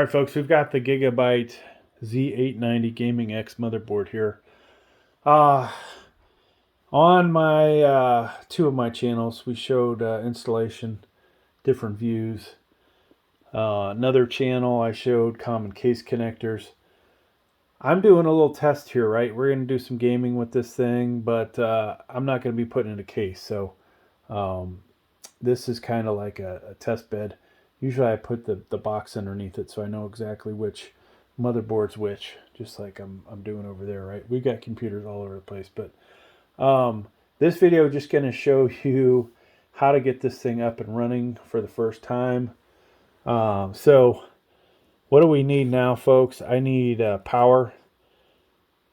All right, folks, we've got the Gigabyte Z890 Gaming X motherboard here. Uh, on my two of my channels, we showed installation, different views. Another channel, I showed common case connectors. I'm doing a little test here, right? We're going to do some gaming with this thing, but I'm not going to be putting it in a case. So um, this is kind of like a test bed. Usually I put the box underneath it so I know exactly which motherboard's which, just like I'm doing over there, right? We've got computers all over the place, but this video is just going to show you how to get this thing up and running for the first time. So what do we need now, folks? I need power.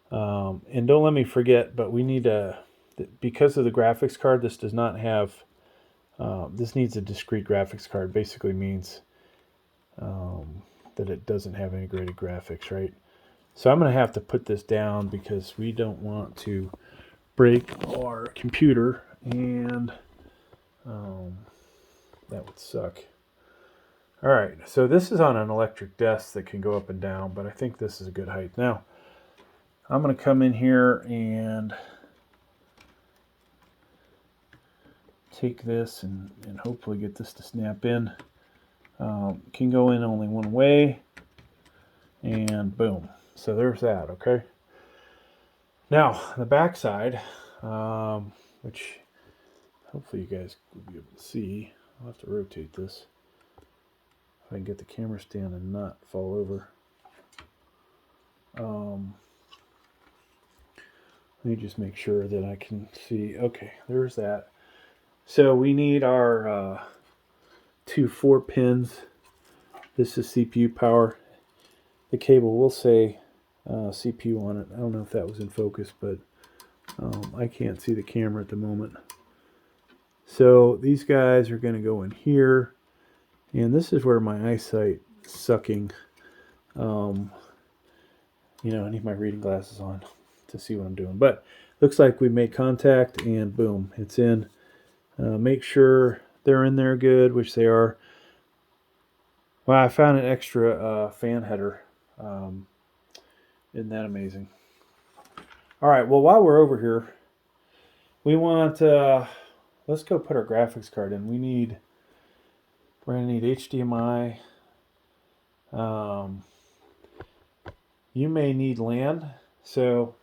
And don't let me forget, but we need because of the graphics card, this does not have, this needs a discrete graphics card. Basically means that it doesn't have integrated graphics, right? So I'm going to have to put this down because we don't want to break our computer, and that would suck. All right, so this is on an electric desk that can go up and down, but I think this is a good height. Now, I'm going to come in here and take this and hopefully get this to snap in. Can go in only one way, and boom. So there's that, okay? Now, the back side, which hopefully you guys will be able to see. I'll have to rotate this. If I can get the camera stand and not fall over. Let me just make sure that I can see. Okay, there's that. So we need our two 4-pins. This is CPU power. The cable will say CPU on it. I don't know if that was in focus, but I can't see the camera at the moment. So these guys are going to go in here, and this is where my eyesight is sucking. I need my reading glasses on to see what I'm doing. But looks like we made contact, and boom, it's in. Make sure they're in there good, which they are. Well, I found an extra fan header. Isn't that amazing? All right, well, while we're over here, we want, let's go put our graphics card in. We're going to need HDMI. You may need LAN. So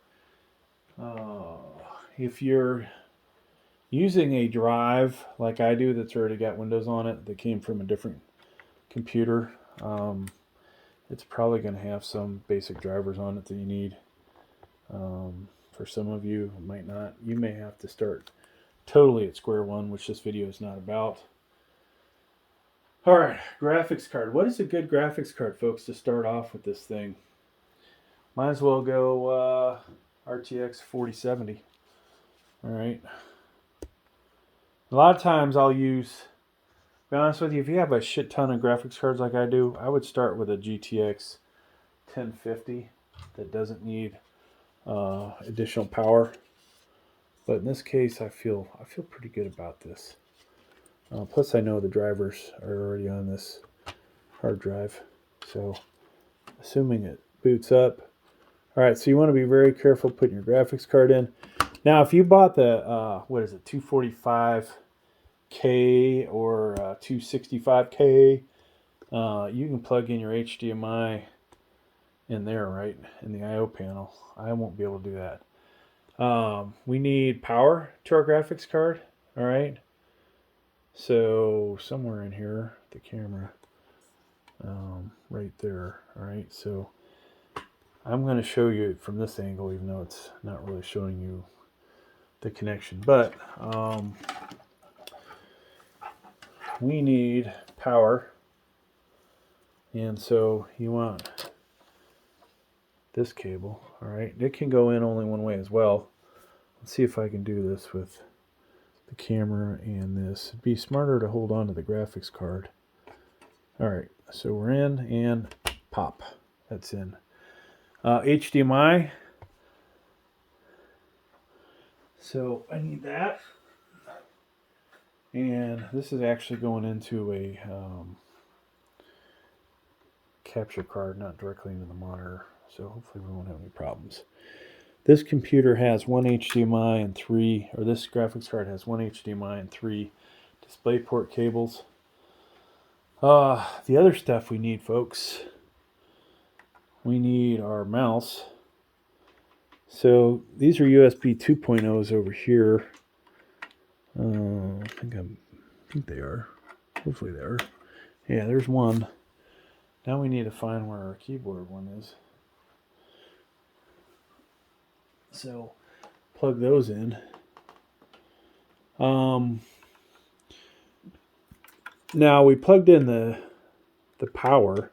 if you're using a drive like I do that's already got Windows on it that came from a different computer, it's probably going to have some basic drivers on it that you need. For some of you, it might not. You may have to start totally at square one, which this video is not about. All right, graphics card. What is a good graphics card, folks, to start off with this thing? Might as well go RTX 4070. All right. A lot of times I'll use, to be honest with you, if you have a shit ton of graphics cards like I do, I would start with a GTX 1050 that doesn't need additional power. But in this case, I feel pretty good about this. Plus, I know the drivers are already on this hard drive. So, assuming it boots up. All right, so you want to be very careful putting your graphics card in. Now, if you bought the, 245K or 265K, you can plug in your HDMI in there, right, in the I/O panel. I won't be able to do that. We need power to our graphics card, all right? So somewhere in here, the camera, right there, all right? So I'm going to show you from this angle, even though it's not really showing you the connection. But we need power, and so you want this cable, all right? It can go in only one way as well. Let's see if I can do this with the camera and this. It'd be smarter to hold on to the graphics card. All right, so we're in, and pop, that's in. HDMI. So I need that. And this is actually going into a capture card, not directly into the monitor, so hopefully we won't have any problems. This computer has one HDMI and three, or this graphics card has one HDMI and three DisplayPort cables. The other stuff we need, folks, we need our mouse. So these are USB 2.0s over here. I think they are. Hopefully they are. Yeah, there's one. Now we need to find where our keyboard one is. So plug those in. Now we plugged in the power.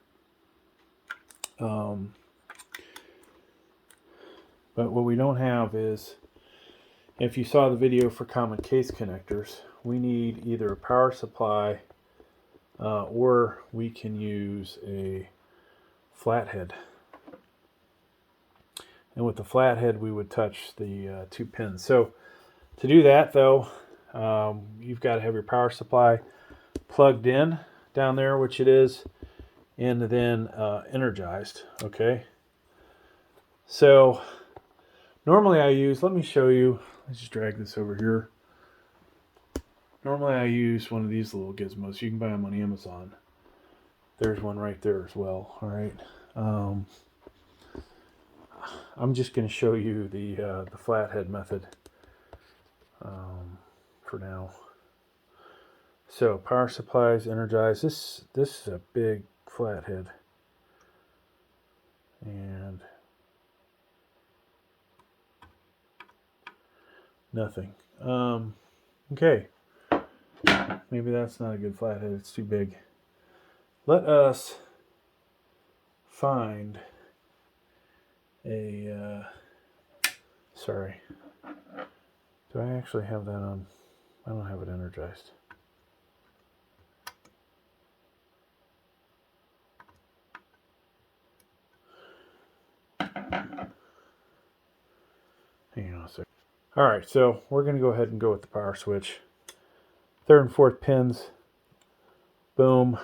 But what we don't have is, if you saw the video for common case connectors, we need either a power supply or we can use a flathead. And with the flathead, we would touch the two pins. So to do that, though, you've got to have your power supply plugged in down there, which it is, and then energized. Okay. So normally I use, let me show you, let's just drag this over here. Normally I use one of these little gizmos. You can buy them on Amazon. There's one right there as well. All right. I'm just going to show you the flathead method for now. So power supplies, energized. This is a big flathead, and nothing. Okay, maybe that's not a good flathead. It's too big. Let us find a. Sorry. Do I actually have that on? I don't have it energized. Hang on a second. All right, so we're going to go ahead and go with the power switch. Third and fourth pins. Boom.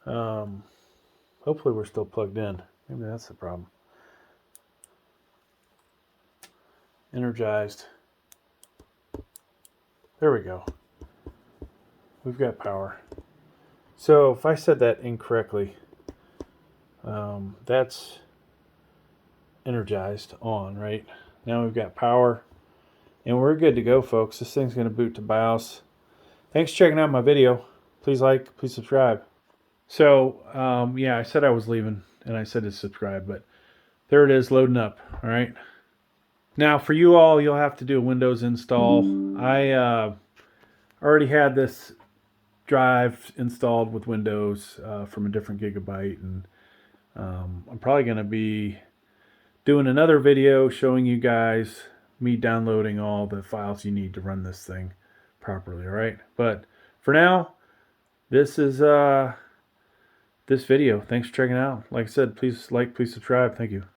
Hopefully we're still plugged in. Maybe that's the problem. Energized. There we go. We've got power. So if I said that incorrectly, that's energized on, right? Now we've got power, and we're good to go, folks. This thing's going to boot to BIOS. Thanks for checking out my video. Please like, please subscribe. So, yeah, I said I was leaving, and I said to subscribe, but there it is, loading up, all right? Now, for you all, you'll have to do a Windows install. I already had this drive installed with Windows from a different Gigabyte, and I'm probably going to be doing another video showing you guys me downloading all the files you need to run this thing properly, all right? But for now, this is this video. Thanks for checking it out. Like I said, please like, please subscribe. Thank you.